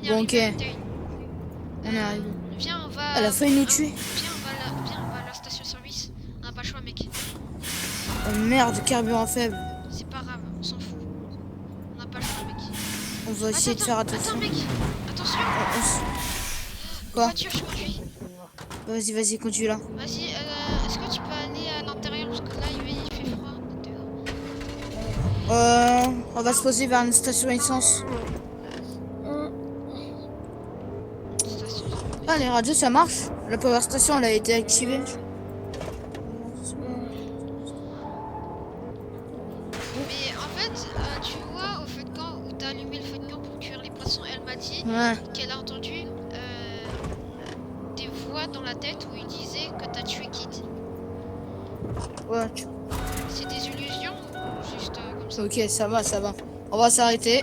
est Bon, ok. arrivé à Hacktown. On est arrivé. Viens, on va. Elle a failli nous tuer. Viens, on va à la station-service. On n'a pas le choix, mec. Oh merde, carburant faible. C'est pas grave, on s'en fout. On n'a pas le choix, mec. On va essayer de faire Attends, attention. mec. Attention. Une Quoi? voiture, je conduis. Vas-y, conduis là. Vas-y, est-ce que tu peux aller à l'intérieur parce que là, il fait froid dehors. On va se poser vers une station essence. Station Ah, les service. radios, ça marche. La power station, elle a été activée. Mais en fait, tu vois, au feu de camp où t'as allumé le feu de camp pour cuire les poissons, elle m'a dit Ouais. qu'elle a entendu des voix dans la tête où il disait que t'as tué Kit. Ouais. C'est des illusions ou juste comme ça? Ok, ça va. On va s'arrêter.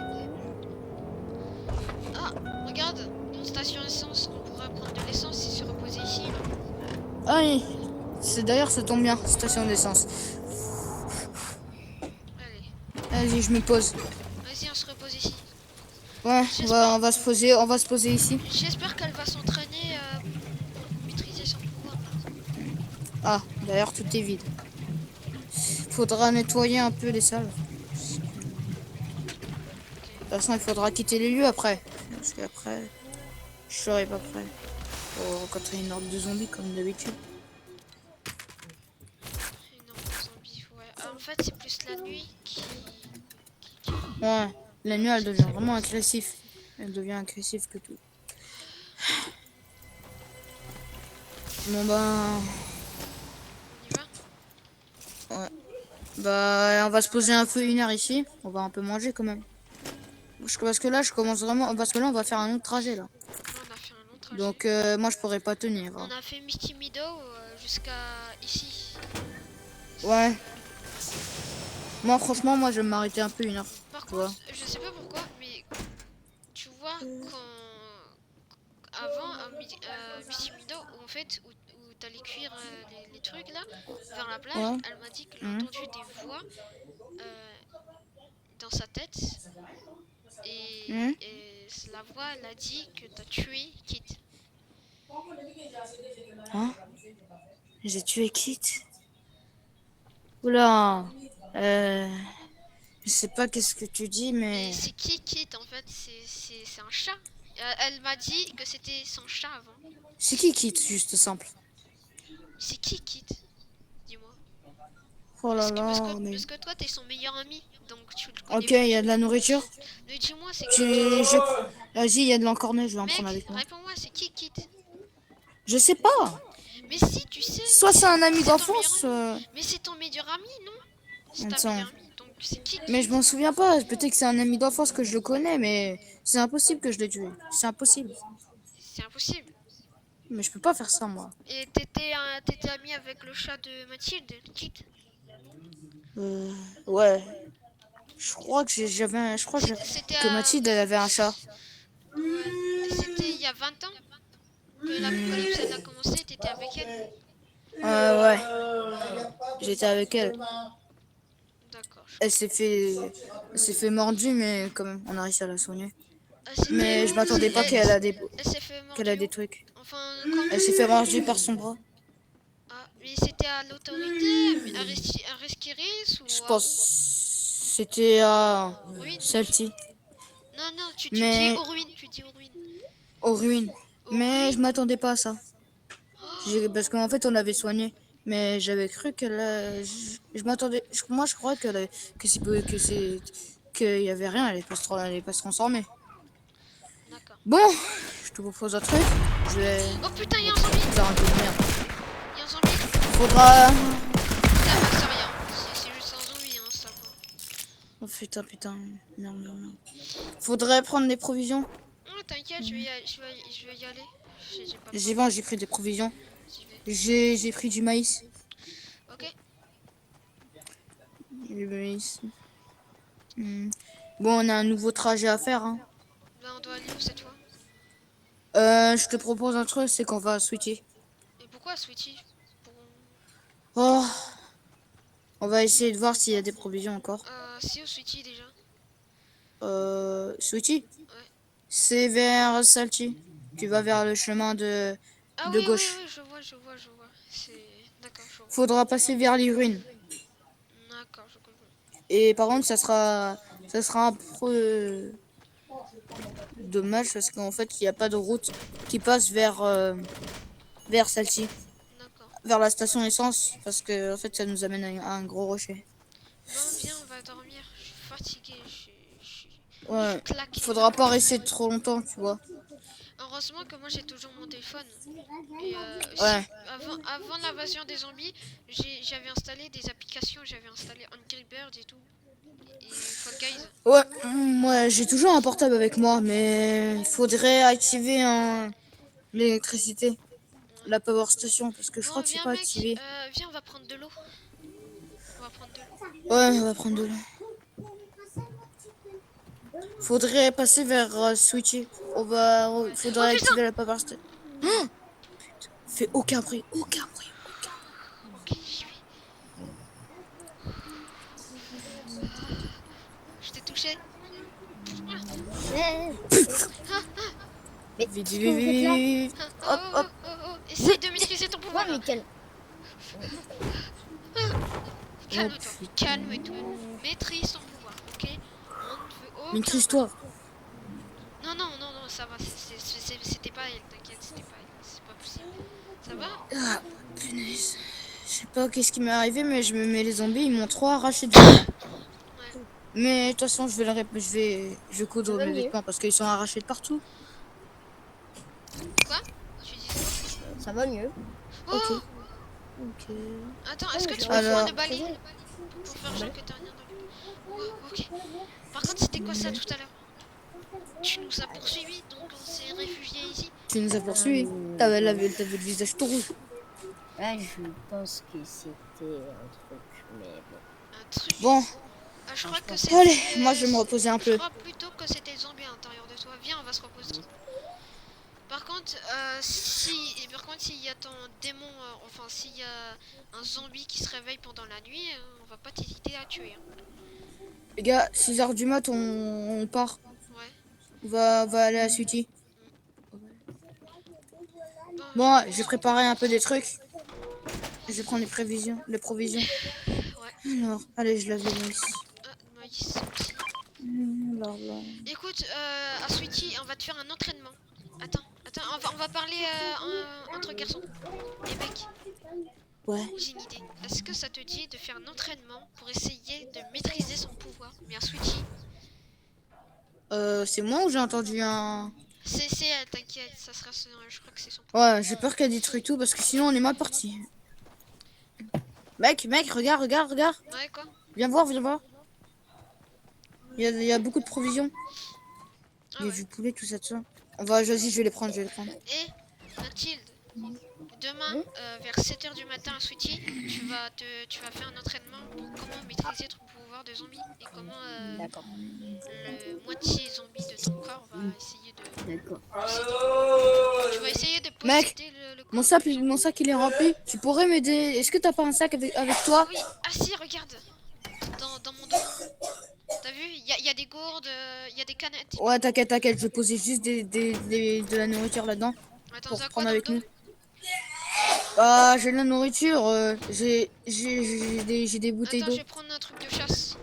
Ah, regarde, une station essence, on pourrait prendre de l'essence et se reposer ici. Ah oui. D'ailleurs, ça tombe bien, station d'essence. Allez, Vas-y, je me pose. vas-y, on se repose ici. Ouais, J'espère, on va se poser ici. j'espère qu'elle va s'entraîner pour maîtriser son pouvoir là. Ah, d'ailleurs, tout est vide. Faudra nettoyer un peu les salles. Ok. De toute façon, il faudra quitter les lieux après. Parce qu'après, je serai pas prêt pour rencontrer une horde de zombies comme d'habitude. Énorme zombie, ouais. En fait, c'est plus la nuit qui Ouais, la nuit, elle qui devient tient vraiment plus. agressive. Elle devient agressive que tout. Bon ben, On y va? ouais. Bah, on va se poser un peu 1 heure ici. On va un peu manger quand même. Parce que là, je commence vraiment. Parce que là, on va faire un autre trajet là. On a fait un long trajet. Donc, moi, je pourrais pas tenir, On hein. a fait Misty Meadow jusqu'à ici. Ouais. Moi, franchement, moi, je vais m'arrêter un peu 1 heure. Par Tu contre, vois. je sais pas pourquoi, mais tu vois, avant Misty Meadow, où en fait, où t'allais cuire les trucs là, vers la plage, Ouais. elle m'a dit qu'elle a Mhm. entendu des voix euh, dans sa tête. Mhm. Et la voix, elle a dit que t'as tué Kit. Hein? J'ai tué Kit. Oula. Je sais pas qu'est-ce que tu dis, Mais mais c'est qui Kit en fait? C'est un chat. Elle m'a dit que c'était son chat avant. c'est qui Kit, juste simple. C'est qui Kit? Dis-moi. Oh là là, Parce mais. que toi, t'es son meilleur ami, donc tu le connais Ok, il y plus. a de la nourriture. Mais dis-moi, c'est Tu, qui Kit? Vas-y, il y a de l'encornet, je vais en prendre Mec, avec moi. réponds-moi, c'est qui Kit? Je sais pas. Mais si, tu sais, Soit c'est un ami c'est ton meilleur d'enfance. ami. Mais c'est ton meilleur ami, non? C'est ta Attends. meilleure amie, donc c'est qui Mais je Kit? m'en souviens pas. Peut-être que c'est un ami d'enfance que je le connais, mais c'est impossible que je l'ai tué. C'est impossible. C'est impossible. Mais je peux pas faire ça, moi. Et t'étais ami avec le chat de Mathilde, Kit? Ouais. Je crois que je crois C'était que à... Mathilde, elle avait un chat. Ouais. C'était il y a 20 ans que l'apocalypse elle a commencé, t'étais avec elle. Ouais. J'étais avec elle. D'accord, je Elle comprends. s'est fait, elle s'est fait mordu, mais quand même, on a réussi à la soigner. C'était Mais je où? m'attendais pas Elle s'est fait qu'elle a mordu des où? trucs. Enfin, comment? Elle s'est fait mordu par son bras. Ah, mais c'était à l'autorité, à Reskiris Je ou à où? pense c'était à Ruines? Salty, Non, non, tu dis mais aux ruines, tu dis aux ruines. aux ruines. Aux Mais je ruines? m'attendais pas à ça. Oh, Parce qu'en fait, on l'avait soignée. Mais j'avais cru qu'elle. Je m'attendais. Moi, je crois qu'il y avait rien. Elle allait pas se transformer. d'accord. Bon, je te propose un truc. Je vais. Oh putain, il y On a va un zombie! faire un peu de merde. Il y a un zombie! Faudra. Ah, c'est rien, c'est juste un zombie, hein, ça va. Oh putain. Merde. Faudrait prendre des provisions. Oh, t'inquiète, je vais y aller. J'ai pas le temps. J'ai pris des provisions. J'y vais. J'ai pris du maïs. Ok? Du maïs. Hmm. Bon, on a un nouveau trajet à faire, hein. Là, on doit aller où cette fois? Je te propose un truc, c'est qu'on va switcher. Et pourquoi Sweetie? Pour... Oh, on va essayer de voir s'il y a des provisions encore. C'est où Sweetie déjà? Switchy, Ouais. C'est vers Salty. Tu vas vers le chemin Ah de oui, oui, gauche. oui, je vois, je vois, je vois. C'est... D'accord, je vois. Faudra passer vers les ruines. D'accord, je comprends. Et par contre, ça sera un peu dommage parce qu'en fait, il n'y a pas de route qui passe vers celle-ci, D'accord. vers la station essence, parce que en fait, ça nous amène à un gros rocher. Bon, viens, on va dormir. Je suis fatigué, je suis Ouais, claqué. faudra pas rester trop longtemps, tu vois. Heureusement que moi j'ai toujours mon téléphone. Et Ouais. avant l'invasion des zombies, j'avais installé des applications. J'avais installé Angry Birds et tout. Et Fall Guys. Ouais, ouais, j'ai toujours un portable avec moi, mais il faudrait activer l'électricité, Ouais. la power station, parce que je crois Bon, que c'est viens, pas mec. activé. Viens, on va prendre de l'eau. On va prendre de l'eau. Ouais, on va prendre de l'eau. Faudrait passer vers Switchy. Ouais. Oh Faudrait putain! activer la power station. Oh, fais aucun bruit, aucun bruit. Ok, j'y vais. Je t'ai touché. Mais Vite, qu'est-ce vite, que vite, vous faites là? vite. Oh, Hop, oh, hop. oh, oh, oh. Essaye de maîtriser ton Ouais, pouvoir. mais quel... Oh Calme-toi. putain. Calme-toi. Maîtrise ton pouvoir, ok? On ne veut aucun mal. Maîtrise-toi. Non, non, non, non, ça va. C'était pas elle, t'inquiète, c'était pas elle. C'est pas possible. Ça va? Ah, punaise. Je sais pas qu'est-ce qui m'est arrivé, mais les zombies, ils m'ont trop arraché de vêtements. Ouais. Mais de toute façon, je vais Ça coudre va mes mieux. vêtements parce qu'ils sont arrachés de partout. Quoi? Tu disais quoi? Ça va mieux. Ok. Oh! Ok. Attends, Ouais, est-ce mais que tu j'ai peux reçu un prendre Alors, le balai présent. pour faire genre que t'as rien dans le... Oh, ok. Par contre, c'était quoi ça tout à l'heure? Tu nous as poursuivis, donc on s'est réfugiés ici. tu nous as poursuivis. T'avais le visage tout rouge. Ouais, je pense que c'était un truc, mais bon. Un truc. Bon, Ah, je Ah, crois je que pense. c'était... allez, moi je vais me reposer un Je peu. crois plutôt que c'était zombie à l'intérieur de toi. Viens, on va se reposer. Par contre, s'il y a ton démon, enfin s'il y a un zombie qui se réveille pendant la nuit, on va pas t'hésiter à tuer. Hein. Les gars, 6 h du mat, on part. Ouais. On va aller à Suti. Bon, je Bon, pense. j'ai préparé un peu des trucs. Je vais prendre les provisions. Ouais. Alors, allez, je lave le maïs. Ah, maïs aussi. Alors là. Écoute, à Sweetie, on va te faire un entraînement. Attends, on va parler entre garçons. Et mec, Ouais. j'ai une idée. Est-ce que ça te dit de faire un entraînement pour essayer de maîtriser son pouvoir? Mais à Sweetie, C'est moi ou j'ai entendu un... c'est elle, t'inquiète, ça sera je crois que c'est son pouvoir. Ouais, j'ai peur qu'elle détruise tout parce que sinon on est mal parti. Mec, regarde, regarde, regarde. Ouais, quoi? Viens voir, viens voir. Il y a beaucoup de provisions. Ah Il y a ouais. du poulet, tout ça, tout ça. Vas-y, je vais les prendre, je vais les prendre. Et Mathilde, demain, Oui. vers 7 h du matin à Sweetie, tu vas faire un entraînement pour comment maîtriser ton pouvoir de zombie et comment D'accord. le moitié zombie de ton corps va essayer de D'accord. Tu vas essayer de Mec, posséder le corps du Mon zombie. sac il est rempli. Tu pourrais m'aider? Est-ce que t'as pas un sac avec toi? Oui, ah si, regarde, dans mon dos. T'as vu, il y a des gourdes, il y a des canettes. Ouais, t'inquiète, je vais poser juste de la nourriture là-dedans Attends, pour t'as quoi prendre dans le avec dos? nous. Ah, j'ai de la nourriture, j'ai des bouteilles Attends, je d'eau. vais prendre un truc de chasse.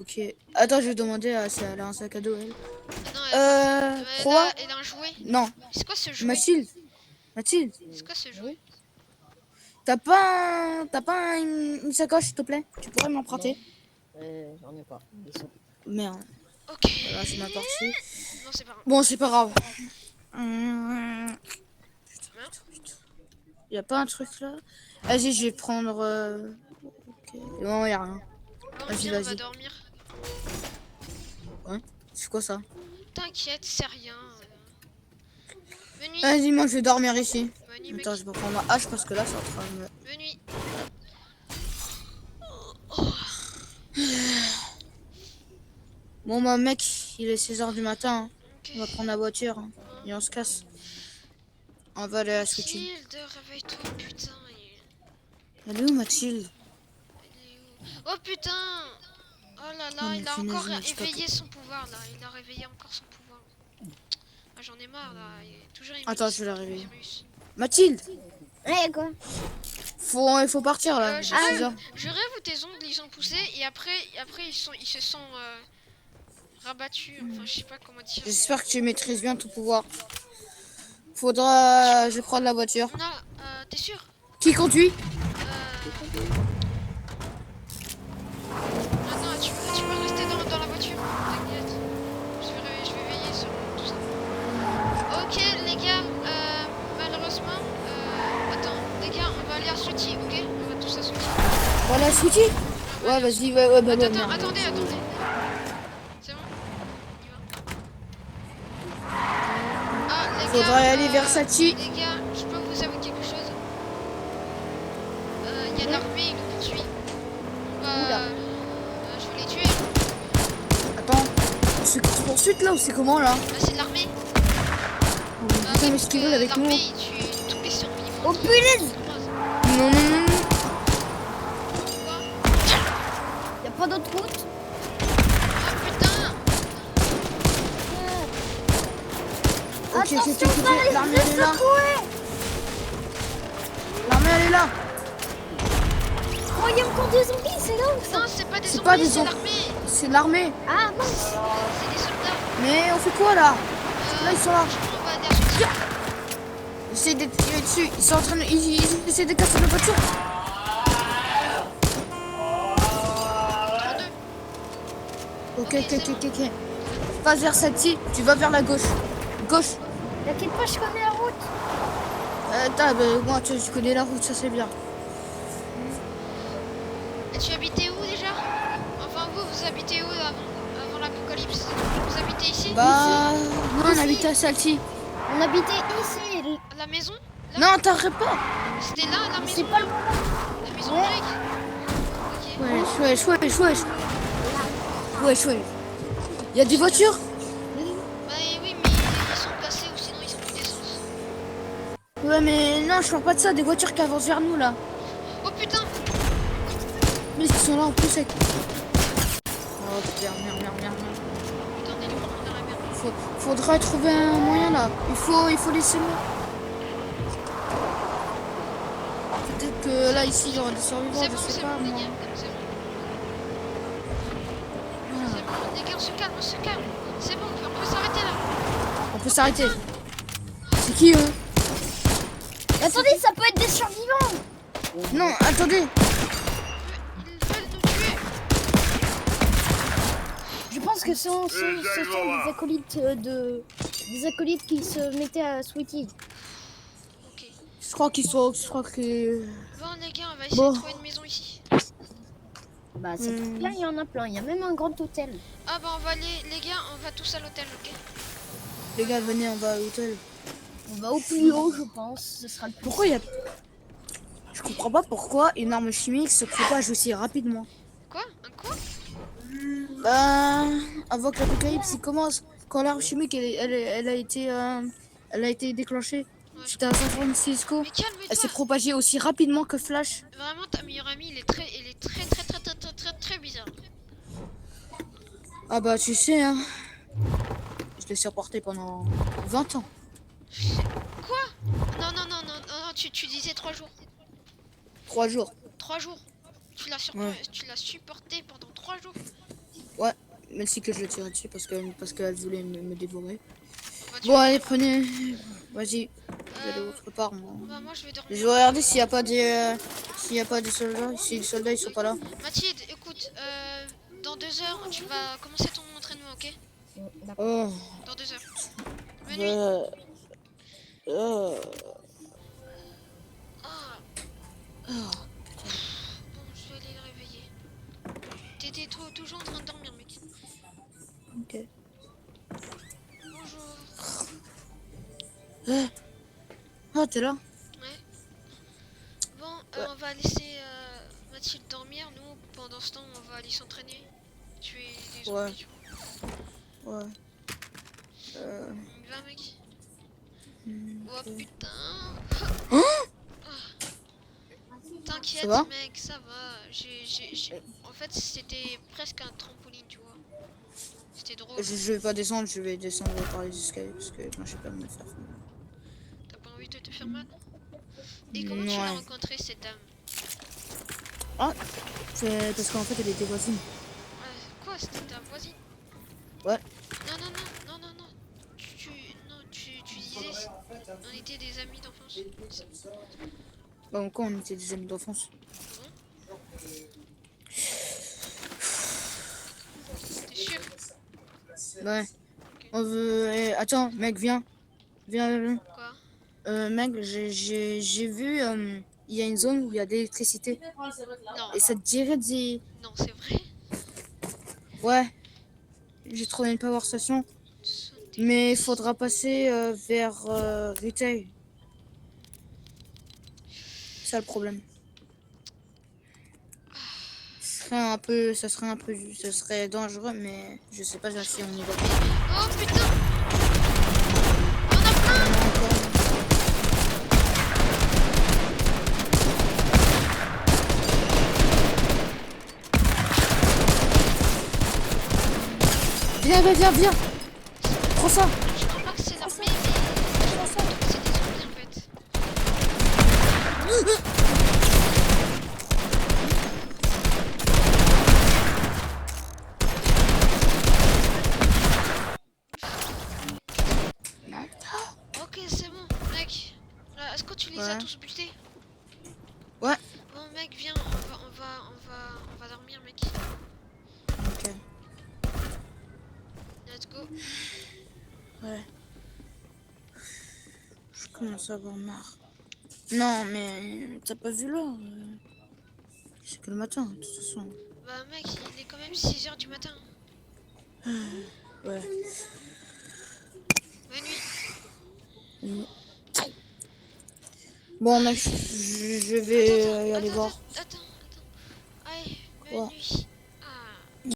Ok. Attends, je vais demander à si elle a un sac à dos, elle. Non, elle Quoi? elle a un jouet. Non, C'est quoi ce jouet? Mathilde. Mathilde, C'est quoi ce jouet? t'as pas une sacoche, s'il te plaît? Tu pourrais m'en prêter? J'en ai pas. Désolé. Merde, Ok. voilà, c'est ma partie. Non, c'est pas grave. Bon, c'est pas grave. Hein. Y a pas un truc là? Vas-y, je vais prendre. Ok. Non, y a rien. Bon, Vas-y, viens, on va vas-y. dormir. Ouais. C'est quoi ça? T'inquiète, c'est rien. Bonne nuit. Vas-y, moi je vais dormir ici. Bonne nuit, mec. Attends, je vais prendre ma hache parce que là, c'est en train de me. Bonne nuit. Bon, bah, mec, il est 16 h du matin. Hein. Ok. On va prendre la voiture hein, et on se casse. On va aller à Switchy. Mathilde, réveille-toi, putain. Elle est où, Mathilde? Elle est où? Oh putain! Oh là Oh, là, mais il a punaise, encore mais je sais pas éveillé son pouvoir là. Il a réveillé encore son pouvoir. j'en ai marre là. Toujours Attends, je vais la réveiller. virus. Mathilde, Ouais, quoi? il faut partir là. Je C'est 6 rêve, heures. je rêve où tes ongles ils sont poussés et après ils se sont rabattus. Enfin, je sais pas comment dire. J'espère que tu maîtrises bien ton pouvoir. Faudra... Je vais prendre la voiture. Non, t'es sûr? Qui conduit? Ah non, tu peux rester dans la voiture. T'inquiète. Je vais veiller sur tout ça. Ok, les gars, malheureusement, attends, les gars, on va aller à Souti, ok? On va tous à Souti. Voilà, Sweetie. Ouais, vas-y, ouais, bah, Attends, merde. attendez. C'est bon? On y va. Ah, les gars. Faudra aller vers Sachi. Les gars, je peux vous avouer quelque chose. Il y a l'armée, il nous poursuit. Oula. Je vais les tuer. Attends, c'est poursuite là ou c'est comment là? C'est l'armée. Putain, mais ce qu'ils veulent avec nous. L'armée, il tue tous les survivants. Oh punaise! Non, non, non, non. Quoi? Y'a pas d'autre route? Ah putain! Attention, L'armée elle est là. L'armée elle est là. Oh, y'a encore des zombies, c'est là ou ça? Non, c'est pas des C'est zombies, pas des c'est zombies. l'armée. C'est l'armée. Ah mince! C'est des soldats. Mais on fait quoi là? Là ils sont là. Je crois qu'on va aller à Souti. Ils essaient de tirer dessus. Ils sont en train de... Ils essaient de casser la voiture. En deux. Ok. Passe vers Sachi. Tu vas vers la gauche. Gauche. T'inquiète pas, je connais la route. Moi tu connais la route, ça c'est bien. Et tu habitais où déjà? Enfin, vous habitez où avant l'apocalypse? Vous habitez ici? Bah... Non, on Ici. habite à Sachi. On habitait ici. À la maison? Là? Non, t'arrêtes pas. C'était là, la maison? C'est pas le moment. La maison Ouais. grecque? Ok. Wesh. Y a des voitures? Bah oui, mais ils sont cassés ou sinon ils ont plus d'essence. Ouais, mais non, je parle pas de ça. Des voitures qui avancent vers nous là. Oh putain! Mais ils sont là en plus avec... Oh merde. Putain, on est loin, on aurait bien. Faudra trouver un moyen là. Il faut laisser moi. Peut-être que là ici il y aura des survivants, C'est je bon, sais c'est pas bon, les moi. gars. C'est bon. Voilà. C'est bon, les gars, on se calme. C'est bon, on peut s'arrêter là. On peut s'arrêter. C'est qui eux? Attendez, ça peut être des survivants. Non, attendez. Ils veulent nous tuer. Je pense que ce sont des acolytes des acolytes qui se mettaient à Sweetie. Ok. Je crois que... Bon, les gars, on va essayer Bon. de trouver une maison ici. Bah ça tombe bien, il y en a plein. Il y a même un grand hôtel. Ah bah on va aller, les gars, on va tous à l'hôtel, ok? Les gars, venez, on va à l'hôtel. On va au plus haut, je pense. Ce sera le plus. Pourquoi il y a... Je comprends pas pourquoi une arme chimique se propage aussi rapidement. Quoi? Un quoi? Bah, avant que l'apocalypse il commence, quand l'arme chimique elle a été déclenchée, Ouais, je c'était à San Francisco, Mais calme-toi. elle s'est propagée aussi rapidement que Flash. Vraiment, ta meilleure amie, il est très bizarre. Ah bah tu sais hein, je l'ai supporté pendant 20 ans. Quoi? Non, tu disais 3 jours. 3 jours. 3 jours. Tu l'as Ouais. tu l'as supporté pendant 3 jours. Ouais, même si que je l'ai tiré dessus parce qu'elle voulait me dévorer. Bah, tu Bon vas- allez prenez, vas-y, je vais aller autre part moi. Bah, moi, je vais Je dormir. vais regarder s'il y a pas des soldats, si les soldats ils sont pas là. Mathilde, écoute, dans 2 heures, tu vas commencer ton entraînement, ok? D'accord. Oh. Dans 2 heures. Bonne nuit. Ah, bon, je vais aller le réveiller. T'étais toujours en train de dormir, mec. Ok. Bonjour. Ah t'es là? Ouais. Bon, on va laisser Mathilde dormir. Nous, pendant ce temps, on va aller s'entraîner. Tuer des Ouais. zombies. Tu vois. Ouais. Va, mec. Oh putain. Hein? T'inquiète, Ça va mec, ça va. En fait, c'était presque un trampoline, tu vois. C'était drôle. Je vais pas descendre, je vais descendre par les escaliers parce que moi j'ai pas de me faire. T'as pas envie de te faire mal? Et comment tu l'as Ouais. rencontrée cette dame? C'est parce qu'en fait elle était voisine. Quoi? C'était ta voisine? Ouais. Non, non, non, non, non, non. Tu disais on était des amis d'enfance. Bah quoi, on était des amis d'enfance. T'es sûr? Ouais. Ok. On veut. Attends, mec, viens. Viens. Quoi? Mec, j'ai vu. Il y a une zone où il y a de l'électricité. Non, Et ça te dirait d'y. non, c'est vrai. Ouais. J'ai trouvé une power station. Mais il faudra passer vers Retail. C'est ça le problème. Ça serait dangereux, mais je sais pas si on y va. Oh putain! On a plein! Viens. Prends ça. Je crois pas que c'est l'armée, mais je pense que c'est des zombies en fait. Ok, c'est bon, mec. Là, est-ce que tu les as Ouais. tous butés? Ouais. Bon, mec, viens, on va dormir, mec. Ok. Let's go. Ouais. Je commence à avoir marre. Non, mais t'as pas vu l'heure c'est que le matin, de toute façon. Bah, mec, il est quand même 6h du matin. Ouais. Bonne nuit. Bon, mec, je vais y aller voir. Attends. Allez, bonne Ouais. nuit.